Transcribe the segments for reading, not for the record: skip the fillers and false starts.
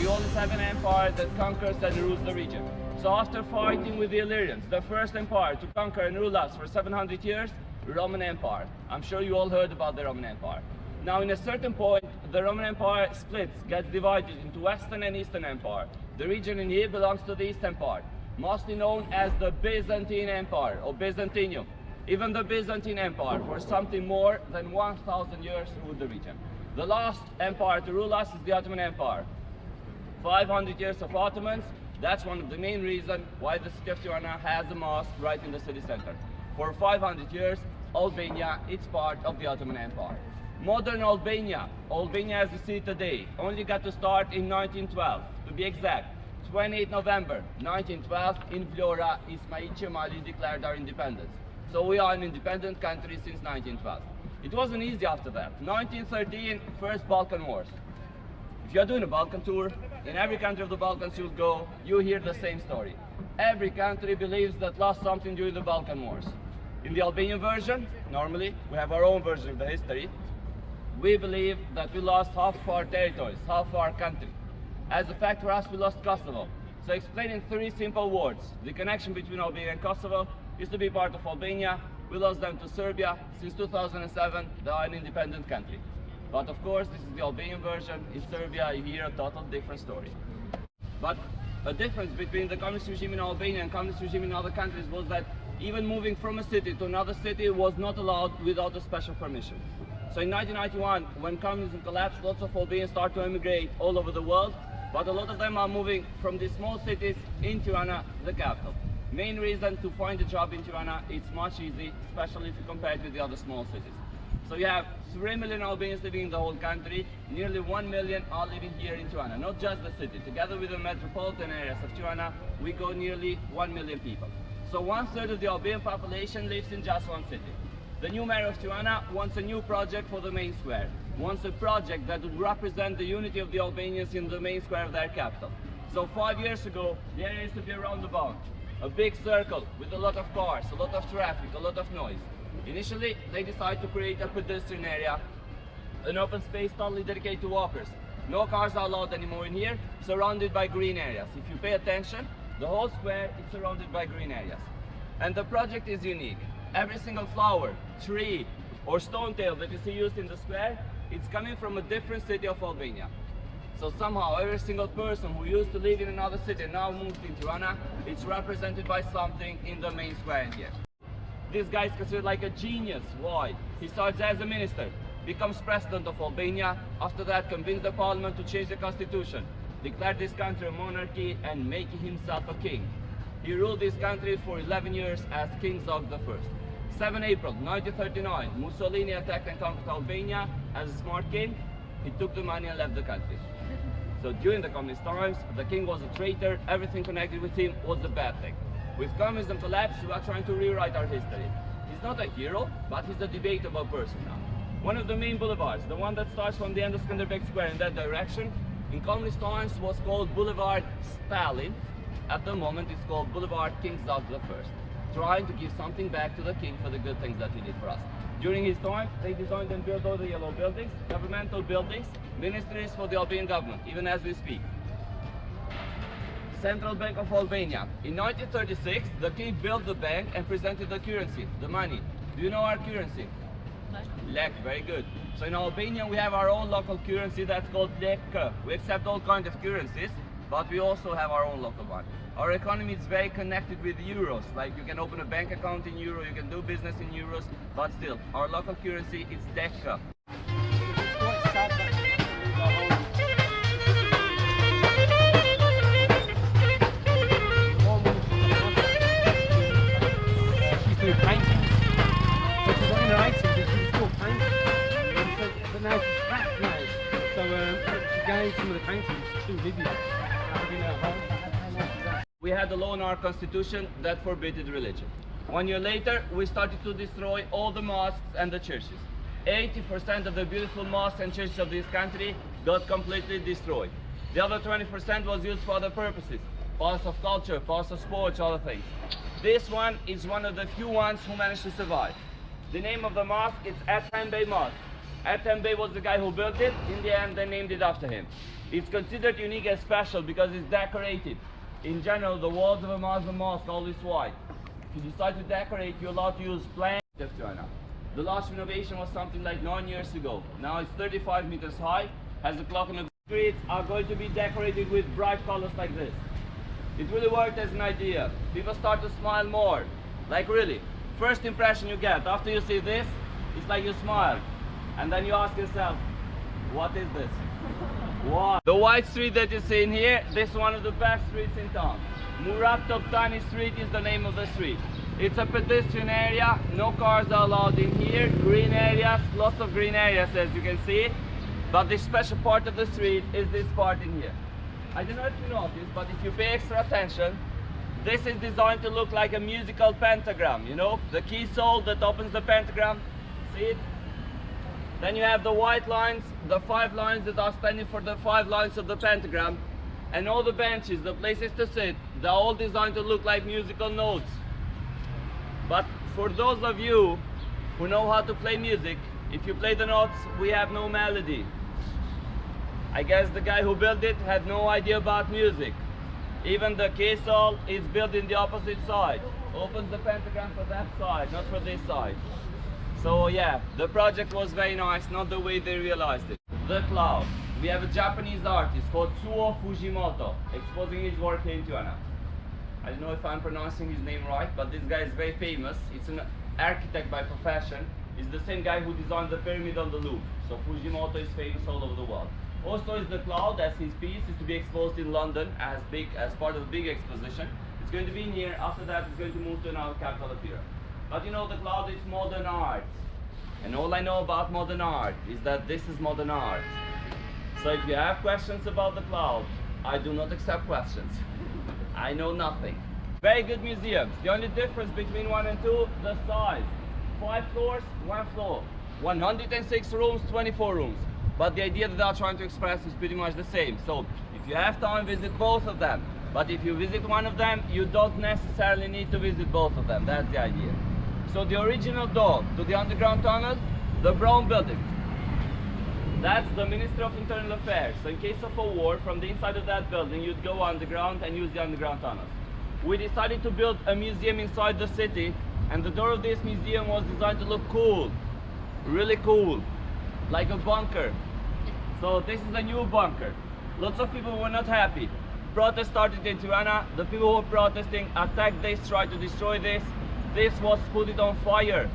you always have an empire that conquers and rules the region. So after fighting with the Illyrians, the first empire to conquer and rule us for 700 years, Roman Empire. I'm sure you all heard about the Roman Empire. Now, in a certain point, the Roman Empire splits, gets divided into Western and Eastern Empire. The region in here belongs to the Eastern part, mostly known as the Byzantine Empire, or Byzantium. Even the Byzantine Empire, for something more than 1,000 years, ruled the region. The last empire to rule us is the Ottoman Empire. 500 years of Ottomans, that's one of the main reasons why the city of Tirana has a mosque right in the city center. For 500 years, Albania is part of the Ottoman Empire. Modern Albania as we see it today, only got to start in 1912. To be exact, 28 November 1912, in Vlora, Ismail Qemali declared our independence. So we are an independent country since 1912. It wasn't easy after that. 1913, first Balkan Wars. If you're doing a Balkan tour, in every country of the Balkans you'll go, you hear the same story. Every country believes that lost something during the Balkan Wars. In the Albanian version, normally, we have our own version of the history. We believe that we lost half of our territories, half of our country. As a fact, for us, we lost Kosovo. So explain in 3 simple words, the connection between Albania and Kosovo used to be part of Albania. We lost them to Serbia. Since 2007, they are an independent country. But of course, this is the Albanian version. In Serbia, you hear a total different story. But a difference between the communist regime in Albania and communist regime in other countries was that even moving from a city to another city was not allowed without a special permission. So in 1991, when communism collapsed, lots of Albanians started to emigrate all over the world, but a lot of them are moving from these small cities in Tirana, the capital. Main reason to find a job in Tirana, it's much easy, especially if you compare it with the other small cities. So you have 3 million Albanians living in the whole country, nearly 1 million are living here in Tirana, not just the city. Together with the metropolitan areas of Tirana, we go nearly 1 million people. So 1/3 of the Albanian population lives in just one city. The new mayor of Tirana wants a new project for the main square, wants a project that would represent the unity of the Albanians in the main square of their capital. So 5 years ago, the area used to be a roundabout, a big circle with a lot of cars, a lot of traffic, a lot of noise. Initially, they decided to create a pedestrian area, an open space totally dedicated to walkers. No cars are allowed anymore in here, surrounded by green areas. If you pay attention, the whole square is surrounded by green areas. And the project is unique. Every single flower, tree, or stone tail that you see used in the square, it's coming from a different city of Albania. So somehow every single person who used to live in another city and now moved in Tirana, it's represented by something in the main square in here. This guy is considered like a genius. Why? He starts as a minister, becomes president of Albania, after that convinced the parliament to change the constitution, declared this country a monarchy and making himself a king. He ruled this country for 11 years as King Zog I. 7 April 1939, Mussolini attacked and conquered Albania. As a smart king, he took the money and left the country. So during the communist times, the king was a traitor, everything connected with him was a bad thing. With communism collapse, we are trying to rewrite our history. He's not a hero, but he's a debatable person now. One of the main boulevards, the one that starts from the end of Skanderbeg Square in that direction, in communist times was called Boulevard Stalin. At the moment it's called Boulevard King Zog I, trying to give something back to the king for the good things that he did for us. During his time, they designed and built all the yellow buildings, governmental buildings, ministries for the Albanian government, even as we speak. Central Bank of Albania. In 1936, the king built the bank and presented the currency, the money. Do you know our currency? Lek, very good. So in Albania we have our own local currency that's called lek. We accept all kinds of currencies, but we also have our own local one. Our economy is very connected with euros, like you can open a bank account in euro, you can do business in euros, but still, our local currency is lek. But now she's scrapped now, so she gave some of the paintings to Libya. We had a law in our constitution that forbade religion. 1 year later, we started to destroy all the mosques and the churches. 80% of the beautiful mosques and churches of this country got completely destroyed. The other 20% was used for other purposes, parts of culture, parts of sports, other things. This one is one of the few ones who managed to survive. The name of the mosque is Epidamnus Mosque. Atembe was the guy who built it. In the end, they named it after him. It's considered unique and special because it's decorated. In general, the walls of a Muslim mosque are always white. If you decide to decorate, you're allowed to use Plain of Tirana. The last renovation was something like 9 years ago. Now it's 35 meters high, has a clock, and the streets are going to be decorated with bright colors like this. It really worked as an idea. People start to smile more. Like really, first impression you get after you see this, it's like you smile. And then you ask yourself, what is this? What? The white street that you see in here, this is one of the best streets in town. Murat Toptani Street is the name of the street. It's a pedestrian area, no cars are allowed in here, green areas, lots of green areas as you can see. But the special part of the street is this part in here. I don't know if you noticed, but if you pay extra attention, this is designed to look like a musical pentagram, you know? The key soul that opens the pentagram, see it? Then you have the white lines, the 5 lines that are standing for the 5 lines of the pentagram. And all the benches, the places to sit, they're all designed to look like musical notes. But for those of you who know how to play music, if you play the notes, we have no melody. I guess the guy who built it had no idea about music. Even the caissole is built in the opposite side. Opens the pentagram for that side, not for this side. So yeah, the project was very nice, not the way they realized it. The cloud. We have a Japanese artist called Tsuo Fujimoto exposing his work here in Tirana. I don't know if I'm pronouncing his name right, but this guy is very famous. It's an architect by profession. He's the same guy who designed the pyramid on the Louvre. So Fujimoto is famous all over the world. Also is the cloud, as his piece is to be exposed in London as part of a big exposition. It's going to be in here. After that, it's going to move to another capital of Europe. But you know, the cloud is modern art. And all I know about modern art is that this is modern art. So if you have questions about the cloud, I do not accept questions. I know nothing. Very good museums. The only difference between 1 and 2, the size. 5 floors, 1 floor. 106 rooms, 24 rooms. But the idea that they are trying to express is pretty much the same. So if you have time, visit both of them. But if you visit one of them, you don't necessarily need to visit both of them. That's the idea. So the original door to the underground tunnel, the brown building. That's the Ministry of Internal Affairs. So in case of a war, from the inside of that building, you'd go underground and use the underground tunnels. We decided to build a museum inside the city, and the door of this museum was designed to look cool. Really cool. Like a bunker. So this is a new bunker. Lots of people were not happy. Protests started in Tirana. The people who were protesting attacked this, tried to destroy this. This was put it on fire.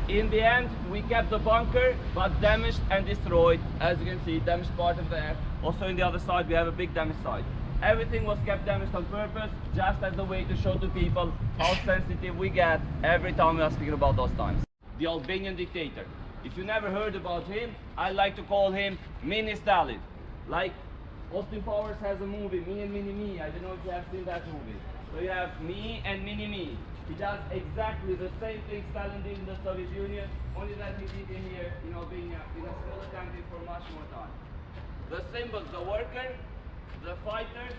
In the end, we kept the bunker, but damaged and destroyed. As you can see, damaged part of there. Also in the other side, we have a big damaged side. Everything was kept damaged on purpose, just as a way to show to people how sensitive we get every time we are speaking about those times. The Albanian dictator. If you never heard about him, I like to call him Mini Stalin. Like Austin Powers has a movie, Me and Mini Me. I don't know if you have seen that movie. So you have Me and Mini Me. He does exactly the same thing Stalin did in the Soviet Union, only that he did in here in Albania, in a smaller country for much more time. The symbols, the worker, the fighter,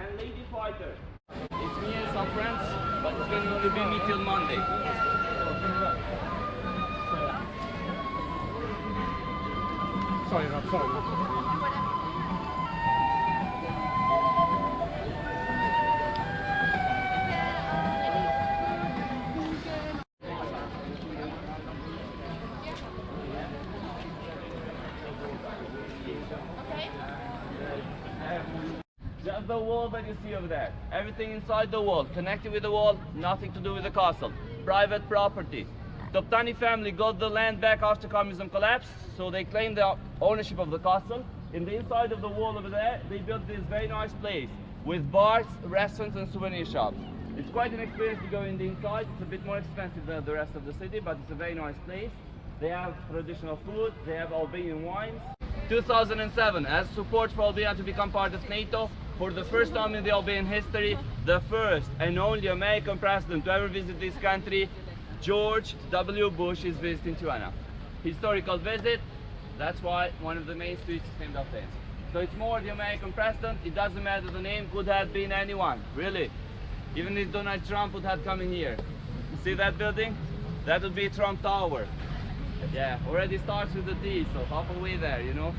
and lady fighter. It's me and some friends, but it's going to only be me till Monday. Sorry, Rob, sorry. Just the wall that you see over there. Everything inside the wall, connected with the wall, nothing to do with the castle. Private property. Toptani family got the land back after communism collapsed, so they claimed the ownership of the castle. In the inside of the wall over there, they built this very nice place with bars, restaurants and souvenir shops. It's quite an experience to go in the inside. It's a bit more expensive than the rest of the city, but it's a very nice place. They have traditional food, they have Albanian wines. 2007, as support for Albania to become part of NATO, for the first time in the Albanian history, the first and only American president to ever visit this country, George W. Bush, is visiting Tirana. Historical visit, that's why one of the main streets is named after him. So it's more the American president, it doesn't matter the name, could have been anyone, really. Even if Donald Trump would have come in here. You see that building? That would be Trump Tower. Yeah, already starts with the D, so halfway there, you know.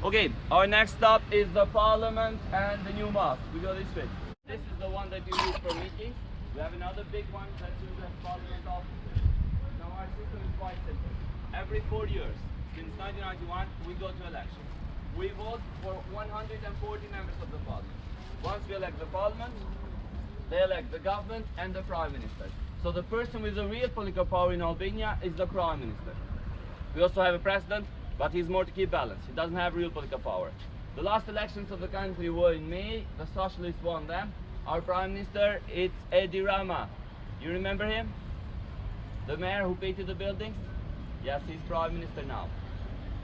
Okay, our next stop is the Parliament and the new mosque. We go this way. This is the one that you use for meetings. We have another big one that's used as Parliament offices. Now our system is quite simple. Every 4 years, since 1991, we go to elections. We vote for 140 members of the Parliament. Once we elect the Parliament, they elect the government and the Prime Minister. So the person with the real political power in Albania is the Prime Minister. We also have a president, but he's more to keep balance. He doesn't have real political power. The last elections of the country were in May. The socialists won them. Our Prime Minister, it's Edi Rama. You remember him? The mayor who painted the buildings? Yes, he's Prime Minister now.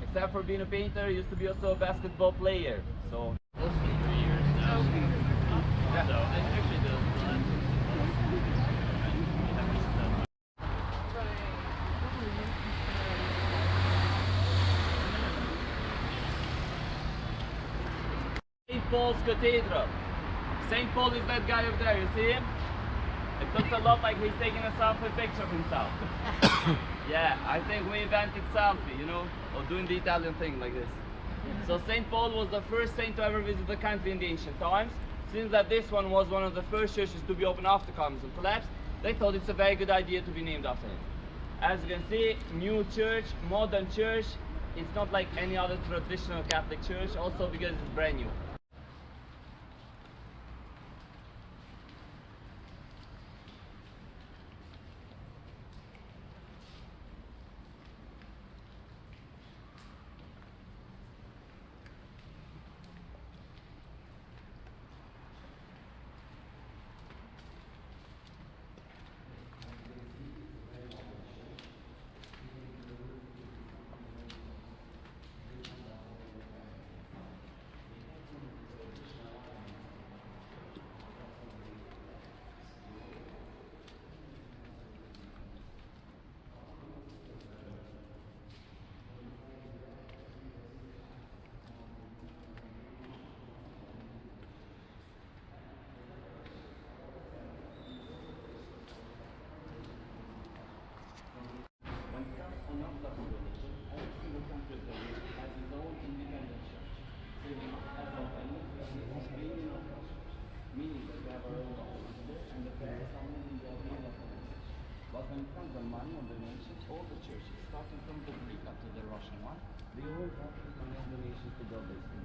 Except for being a painter, he used to be also a basketball player. So. Mostly 3 years now. Yeah. So I actually the last St. Paul's Cathedral. St. Paul is that guy up there, you see him? It looks a lot like he's taking a selfie picture of himself. Yeah, I think we invented selfie, you know, or doing the Italian thing like this. So St. Paul was the first saint to ever visit the country in the ancient times. Since that this one was one of the first churches to be opened after communism collapsed, they thought it's a very good idea to be named after him. As you can see, new church, modern church. It's not like any other traditional Catholic church, also because it's brand new. But when it comes to money and donations, all the churches, starting from the Greek up to the Russian one, they all got money and donations to build this thing.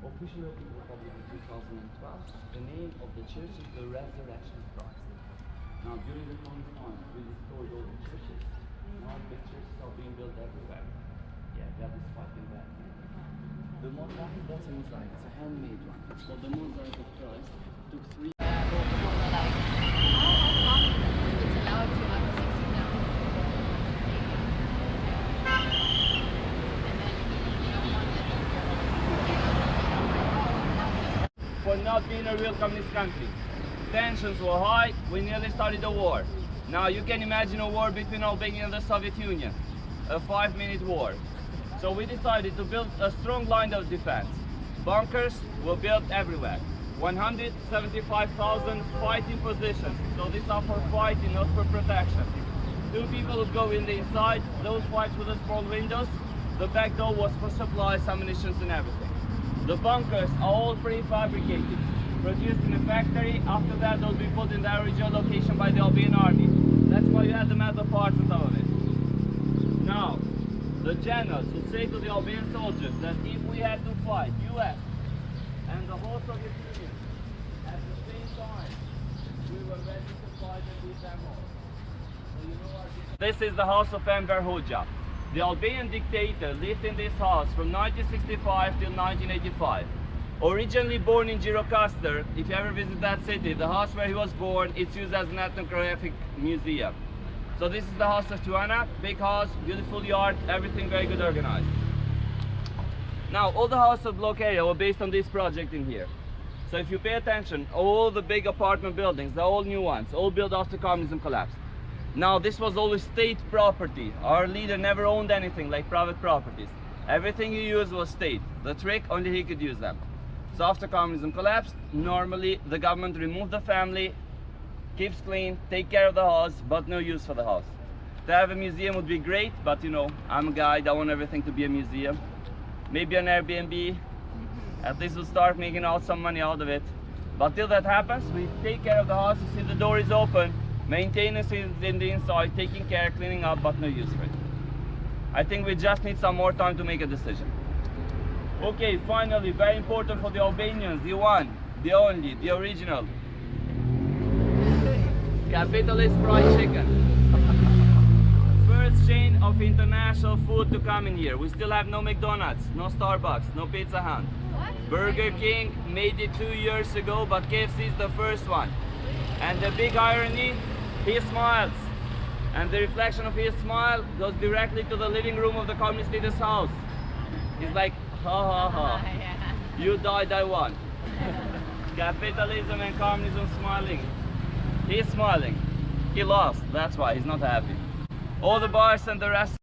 Officially opened the Republic in 2012. The name of the church is the Resurrection of Christ. Now during the coming times, we destroyed all the churches. Now big churches are being built everywhere. Yeah, God is fighting back. The mosaic, that's a mosaic, it's a handmade one. It's called the Mosaic of Christ. It took 3 for not being a real communist country. Tensions were high, we nearly started a war. Now you can imagine a war between Albania and the Soviet Union, a 5-minute war. So we decided to build a strong line of defense. Bunkers were built everywhere. 175,000 fighting positions. So these are for fighting, not for protection. 2 people would go in the inside, those fights with the small windows. The back door was for supplies, ammunition and everything. The bunkers are all prefabricated, produced in a factory. After that they'll be put in their original location by the Albanian army. That's why you have the metal parts on top of it. Now, the generals would say to the Albanian soldiers that if we had to fight US and the whole Soviet Union at the same time, we were ready to fight and beat them all. So you know this is the house of Enver Hoxha. The Albanian dictator lived in this house from 1965 till 1985. Originally born in Gjirokastër, if you ever visit that city, the house where he was born, it's used as an ethnographic museum. So this is the house of Tirana, big house, beautiful yard, everything very good organized. Now, all the houses of block area were based on this project in here. So if you pay attention, all the big apartment buildings, they're all new ones, all built after communism collapsed. Now, this was always state property. Our leader never owned anything like private properties. Everything he used was state. The trick, only he could use them. So after communism collapsed, normally the government removed the family, keeps clean, take care of the house, but no use for the house. To have a museum would be great, but you know, I'm a guide, I want everything to be a museum. Maybe an Airbnb, at least we'll start making out some money out of it. But till that happens, we take care of the house. You see the door is open, maintenance is in the inside, taking care, cleaning up, but no use for it. I think we just need some more time to make a decision. Okay, finally, very important for the Albanians, the one, the only, the original. Capitalist fried chicken. First chain of international food to come in here. We still have no McDonald's, no Starbucks, no Pizza Hut. Burger King made it 2 years ago, but KFC is the first one. And the big irony, he smiles. And the reflection of his smile goes directly to the living room of the communist leader's house. He's like, ha ha ha, you died, I won. Capitalism and communism smiling. He's smiling. He lost, that's why he's not happy. All the bars and the rest